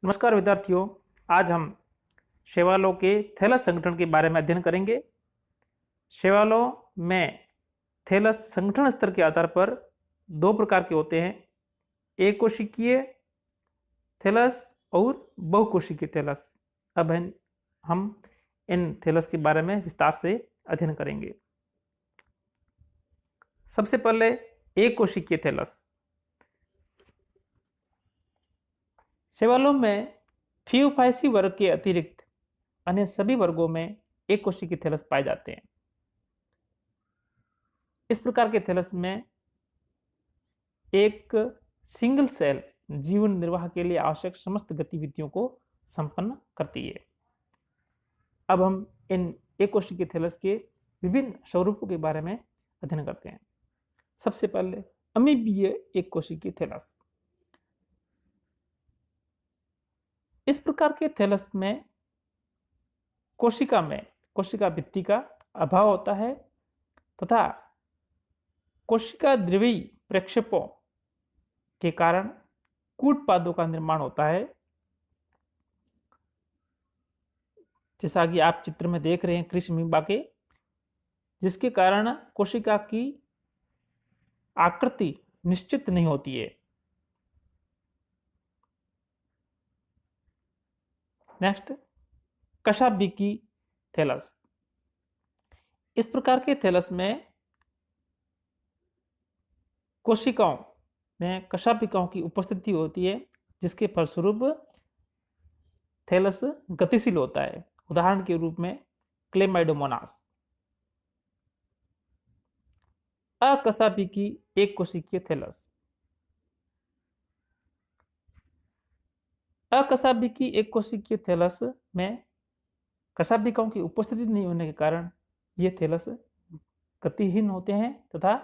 नमस्कार विद्यार्थियों। आज हम शैवालों के थैलस संगठन के बारे में अध्ययन करेंगे। शैवालों में थैलस संगठन स्तर के आधार पर दो प्रकार के होते हैं, एक कोशिकीय थैलस और बहुकोशिकीय थैलस। अब हम इन थैलस के बारे में विस्तार से अध्ययन करेंगे। सबसे पहले एक कोशिकीय थैलस। शैवालों में थियोफाइसी वर्ग के अतिरिक्त अन्य सभी वर्गों में एक कोशिकीय थैलस पाए जाते हैं। इस प्रकार के थैलस में एक सिंगल सेल जीवन निर्वाह के लिए आवश्यक समस्त गतिविधियों को संपन्न करती है। अब हम इन एक कोशिकीय थैलस के विभिन्न स्वरूपों के बारे में अध्ययन करते हैं। सबसे पहले अमीबीय एक कोशिकीय थैलस। इस प्रकार के थैलस में कोशिका भित्ति का अभाव होता है तथा कोशिका द्रवी प्रक्षेपों के कारण कूट पादों का निर्माण होता है। जैसा कि आप चित्र में देख रहे हैं कृष्ण अमीबा के, जिसके कारण कोशिका की आकृति निश्चित नहीं होती है। नेक्स्ट, कशाभिकी थैलस। इस प्रकार के थैलस में कोशिकाओं में कशाभिकाओं की उपस्थिति होती है, जिसके फलस्वरूप थैलस गतिशील होता है। उदाहरण के रूप में क्लेमाइडोमोनास। अकशाभिकी एक कोशिकीय थैलस। अकशाभिकी एक कोशिकीय थैलस में कशाभिकाओं की उपस्थिति नहीं होने के कारण ये थैलस गतिहीन होते हैं तथा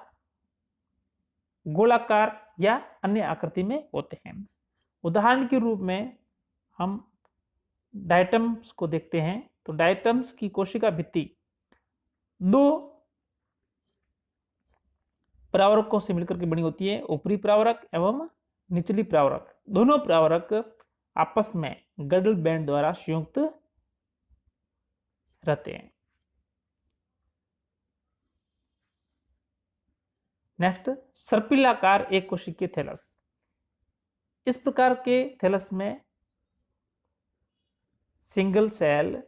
गोलाकार या अन्य आकृति में होते हैं। उदाहरण के रूप में हम डायटम्स को देखते हैं तो डायटम्स की कोशिका भित्ति दो प्रावरकों से मिलकर के बनी होती है, ऊपरी प्रावरक एवं निचली प्रावरक। दोनों प्रावरक आपस में गडल बैंड द्वारा संयुक्त रहते हैं। नेक्स्ट, सर्पिलाकार एक कोशिकीय थैलस। इस प्रकार के थैलस में सिंगल सेल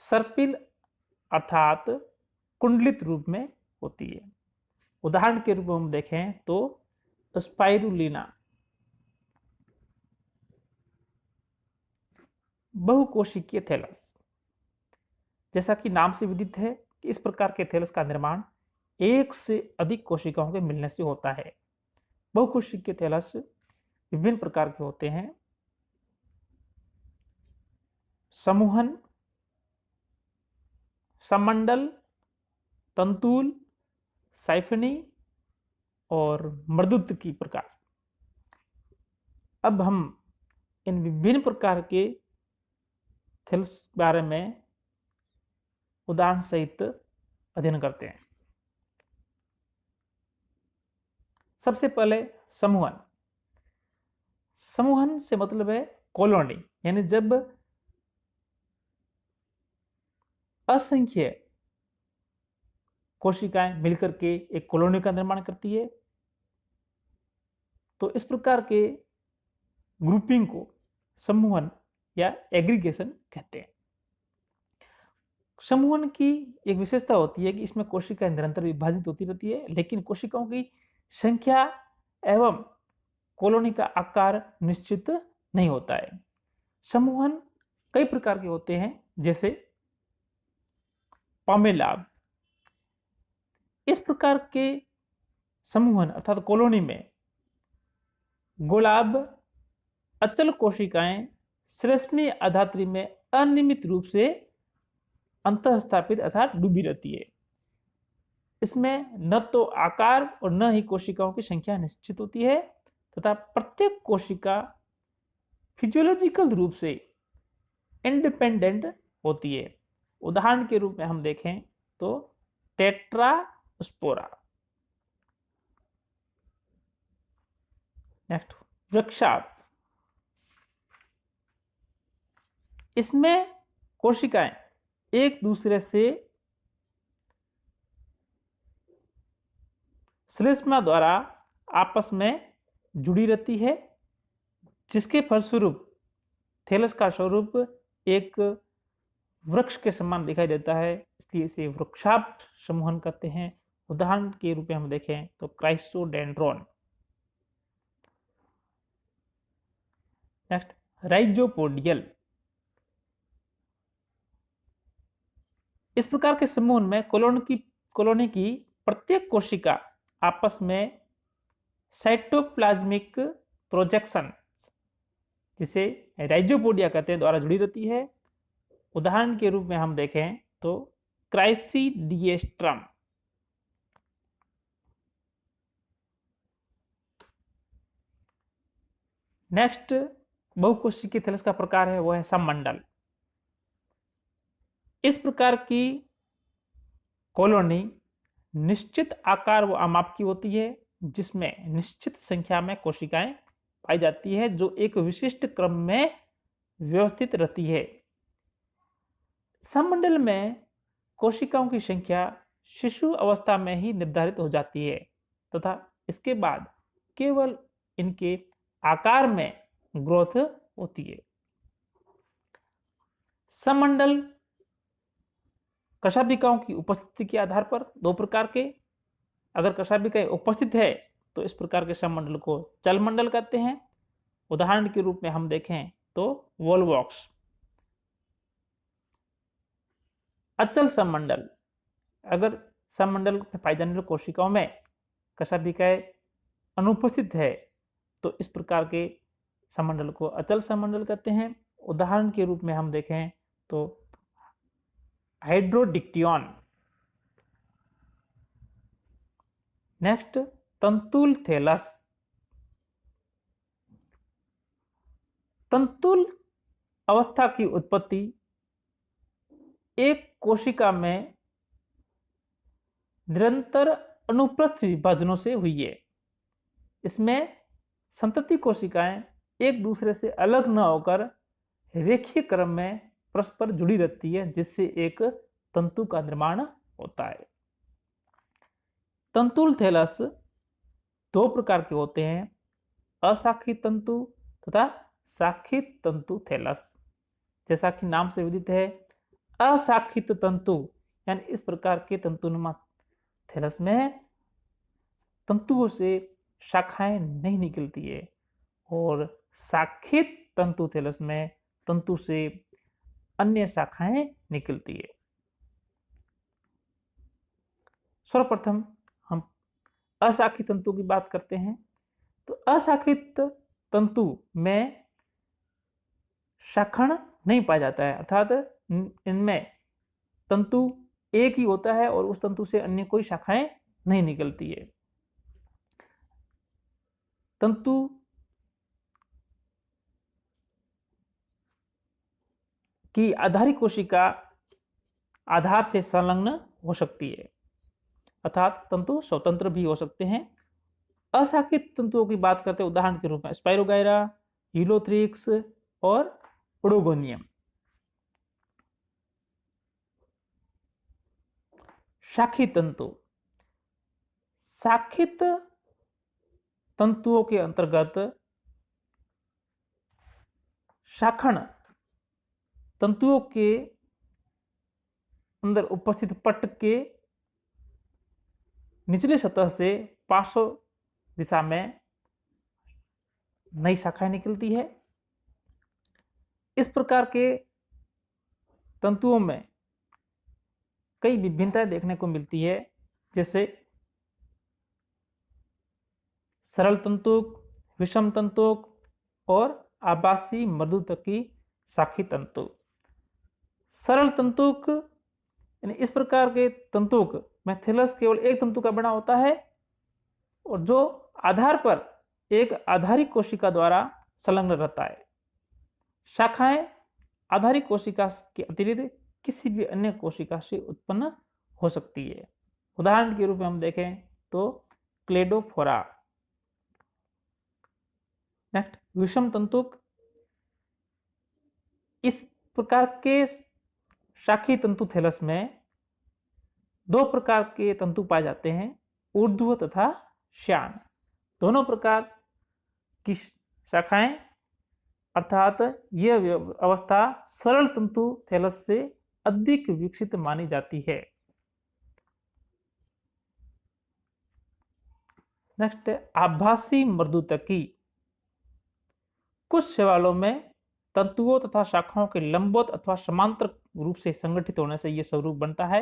सर्पिल अर्थात कुंडलित रूप में होती है। उदाहरण के रूप में हम देखें तो स्पाइरुलिना। बहुकोशिकीय थैलस, जैसा कि नाम से विदित है कि इस प्रकार के थैलस का निर्माण एक से अधिक कोशिकाओं के मिलने से होता है। बहुकोशिकीय थैलस विभिन्न प्रकार के होते हैं। समूहन, समंडल, तंतुल, साइफनी और मर्दुत की प्रकार। अब हम इन विभिन्न प्रकार के थैलस बारे में उदाहरण सहित अध्ययन करते हैं। सबसे पहले समूहन। समूहन से मतलब है कॉलोनी, यानी जब असंख्य कोशिकाएं मिलकर के एक कॉलोनी का निर्माण करती है, तो इस प्रकार के ग्रुपिंग को समूहन या एग्रीगेशन कहते हैं। समूहन की एक विशेषता होती है कि इसमें कोशिकाएं निरंतर विभाजित होती रहती है, लेकिन कोशिकाओं की संख्या एवं कॉलोनी का आकार निश्चित नहीं होता है। समूहन कई प्रकार के होते हैं, जैसे पामेलाब। इस प्रकार के समूहन अर्थात कॉलोनी में गोलाब अचल कोशिकाएं श्लेष्मीय अधात्री में अनियमित रूप से अंतःस्थापित अर्थात डूबी रहती है। इसमें न तो आकार और न ही कोशिकाओं की संख्या निश्चित होती है तथा प्रत्येक कोशिका फिजियोलॉजिकल रूप से इंडिपेंडेंट होती है। उदाहरण के रूप में हम देखें तो टेट्रास्पोरा। नेक्स्ट, वृक्षार्क। इसमें कोशिकाएं एक दूसरे से श्लेष्मा द्वारा आपस में जुड़ी रहती है, जिसके फलस्वरूप थैलस का स्वरूप एक वृक्ष के समान दिखाई देता है, इसलिए इसे वृक्षाभ समूहन कहते हैं। उदाहरण के रूप में हम देखें तो क्राइसोडेंड्रॉन। नेक्स्ट, राइजोपोडियल। इस प्रकार के समूह में कॉलोनी की प्रत्येक कोशिका आपस में साइटोप्लाज्मिक प्रोजेक्शन, जिसे राइजोपोडिया कहते हैं, द्वारा जुड़ी रहती है। उदाहरण के रूप में हम देखें तो क्राइसिडिएस्ट्रम। नेक्स्ट बहुकोशिकीय थैलस का प्रकार है वो है सममंडल। इस प्रकार की कॉलोनी निश्चित आकार व आमाप की होती है, जिसमें निश्चित संख्या में कोशिकाएं पाई जाती है जो एक विशिष्ट क्रम में व्यवस्थित रहती है। सममंडल में कोशिकाओं की संख्या शिशु अवस्था में ही निर्धारित हो जाती है तथा इसके बाद केवल इनके आकार में ग्रोथ होती है। सममंडल कशाभिकाओं की उपस्थिति के आधार पर दो प्रकार के, अगर कशाभिकाएं उपस्थित है तो इस प्रकार के सममंडल को चल मंडल कहते हैं। उदाहरण के रूप में हम देखें तो वोल्वॉक्स। अचल सममंडल, अगर सममंडल में पाई जाने वाली कोशिकाओं में कशाभिकाएं अनुपस्थित है तो इस प्रकार के सममंडल को अचल सममंडल कहते हैं। उदाहरण के रूप में हम देखें तो हाइड्रोडिक्टियन। Next, तंतुल thallus. तंतुल अवस्था की उत्पत्ति एक कोशिका में निरंतर अनुप्रस्थ विभाजनों से हुई है। इसमें संतति कोशिकाएं एक दूसरे से अलग न होकर रेखीय क्रम में परस्पर जुड़ी रहती है, जिससे एक तंतु का निर्माण होता है। तंतुल थैलस दो प्रकार के होते हैं, अशाखित तंतु तथा शाखित तंतु थैलस। जैसा कि नाम से विदित है, अशाखित तंतु यानी इस प्रकार के तंतुनुमा थैलस में तंतुओं से शाखाएं नहीं निकलती है और शाखित तंतु थैलस में तंतु से अन्य शाखाएं निकलती है। सर्वप्रथम हम अशाखित तंतु की बात करते हैं। तो अशाखित तंतु में शाखण नहीं पाया जाता है, अर्थात इनमें तंतु एक ही होता है और उस तंतु से अन्य कोई शाखाएं नहीं निकलती है। तंतु की आधारी कोशिका आधार से संलग्न हो सकती है, अर्थात तंतु स्वतंत्र भी हो सकते हैं। अशाखित तंतुओं की बात करते हैं, उदाहरण के रूप में स्पाइरोगायरा, यूलोथ्रिक्स और ओडोगोनियम। शाखित तंतु, शाखित तंतुओं के अंतर्गत शाखण तंतुओं के अंदर उपस्थित पट्ट के निचली सतह से पार्श्व दिशा में नई शाखाएं निकलती है। इस प्रकार के तंतुओं में कई विभिन्नताएं देखने को मिलती है, जैसे सरल तंतुक, विषम तंतुक और आभासी मृदुतकी शाखी तंतु। सरल तंतुक यानी इस प्रकार के तंतुक में थैलस केवल एक तंतु का बना होता है और जो आधार पर एक आधारी कोशिका द्वारा संलग्न रहता है। शाखाएं आधारी कोशिका के अतिरिक्त किसी भी अन्य कोशिका से उत्पन्न हो सकती है। उदाहरण के रूप में हम देखें तो क्लेडोफोरा। नेक्स्ट, विषम तंतुक। इस प्रकार के शाखी तंतु थैलस में दो प्रकार के तंतु पाए जाते हैं, ऊर्ध्व तथा श्यान। दोनों प्रकार की शाखाएं अर्थात यह अवस्था सरल तंतु थैलस से अधिक विकसित मानी जाती है। नेक्स्ट है आभासी मर्दुतकी। कुछ शैवालों में तंतुओं तथा शाखाओं के लंबवत अथवा समांतर रूप से संगठित होने से यह स्वरूप बनता है,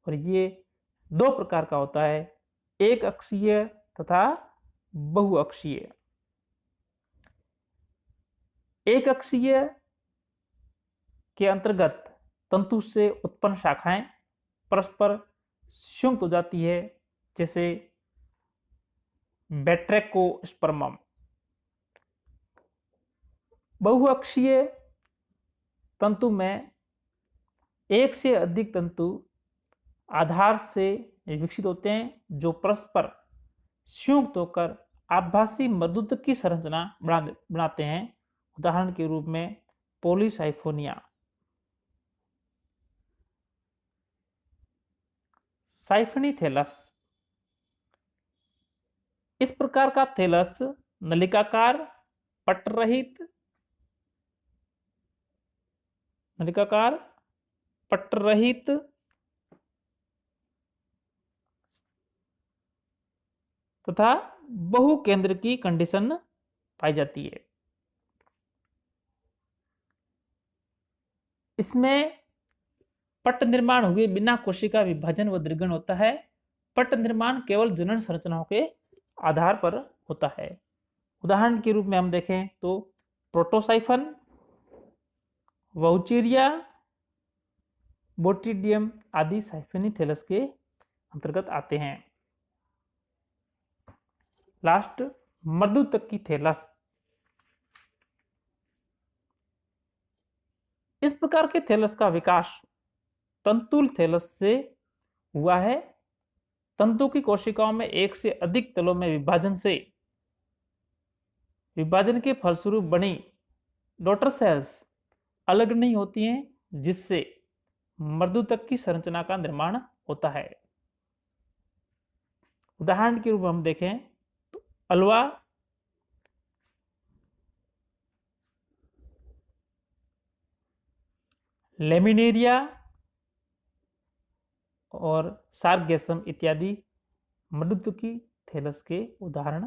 और ये दो प्रकार का होता है, एक अक्षीय तथा बहुअक्षीय। एक अक्षीय के अंतर्गत तंतु से उत्पन्न शाखाएं परस्पर संयुक्त हो जाती है, जैसे बैट्रेकोस्पर्मम। बहुअक्षीय तंतु में एक से अधिक तंतु आधार से विकसित होते हैं, जो परस्पर संयुक्त होकर आभासी मर्दुत की संरचना बनाते हैं। उदाहरण के रूप में पॉलीसाइफोनिया। साइफनी थैलस। इस प्रकार का थैलस नलिकाकार पट्टरहित तथा बहुकेंद्र की कंडीशन पाई जाती है। इसमें पट्ट निर्माण हुए बिना कोशिका विभाजन व द्विगुण होता है। पट्ट निर्माण केवल जनन संरचनाओं के आधार पर होता है। उदाहरण के रूप में हम देखें तो प्रोटोसाइफन, वाउचेरिया, बोट्रिडियम आदि साइफनी थैलस के अंतर्गत आते हैं। लास्ट मर्दुतकी थैलस। इस प्रकार के थैलस का विकास तंतुल थैलस से हुआ है। तंतु की कोशिकाओं में एक से अधिक तलों में विभाजन के फलस्वरूप बनी डॉटर सेल्स अलग नहीं होती हैं, जिससे मर्दुतक की संरचना का निर्माण होता है। उदाहरण के रूप में हम देखें तो अल्वा, लेमिनेरिया और सार्गेसम इत्यादि मर्दुतकी थैलस के उदाहरण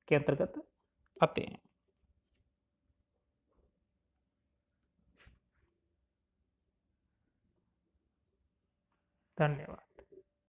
के अंतर्गत आते हैं। धन्यवाद।